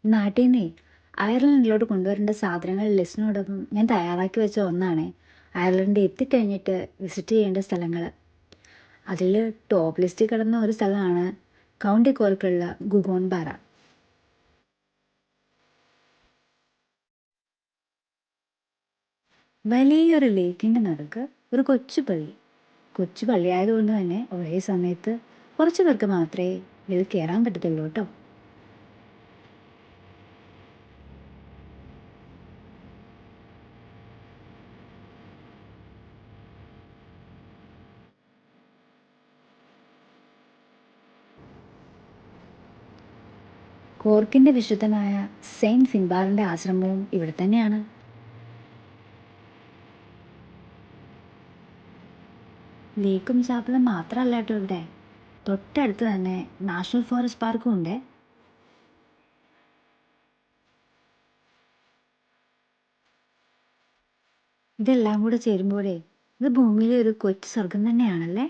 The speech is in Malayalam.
നാട്ടിൽ നിന്നേ അയർലൻഡിലോട്ട് കൊണ്ടുവരേണ്ട സാധനങ്ങൾ ലിസ്റ്റിനോടൊപ്പം ഞാൻ തയ്യാറാക്കി വെച്ച ഒന്നാണ് അയർലൻഡ് എത്തിക്കഴിഞ്ഞിട്ട് വിസിറ്റ് ചെയ്യേണ്ട സ്ഥലങ്ങൾ. അതിൽ ടോപ്പ് ലിസ്റ്റിൽ കിടന്ന ഒരു സ്ഥലമാണ് കൗണ്ടി കോർക്കുള്ള ഗുഗോൺപാറ. വലിയൊരു ലേക്കിൻ്റെ നടുക്ക് ഒരു കൊച്ചു പള്ളി. കൊച്ചു പള്ളി ആയതുകൊണ്ട് തന്നെ ഒരേ സമയത്ത് കുറച്ച് പേർക്ക് മാത്രമേ ഇത് കയറാൻ പറ്റത്തുള്ളൂ കേട്ടോ. കോർക്കിൻ്റെ വിശുദ്ധനായ സെയിൻറ്റ് ഫിൻബാറിൻ്റെ ആശ്രമവും ഇവിടെ തന്നെയാണ്. ലേക്കും ചാപ്പലും മാത്രമല്ല കേട്ടോ ഇവിടെ, തൊട്ടടുത്ത് തന്നെ നാഷണൽ ഫോറസ്റ്റ് പാർക്കും ഉണ്ട്. ഇതെല്ലാം കൂടെ ചേരുമ്പോഴേ ഇത് ഭൂമിയിലെ ഒരു കൊച്ചു സ്വർഗം തന്നെയാണല്ലേ.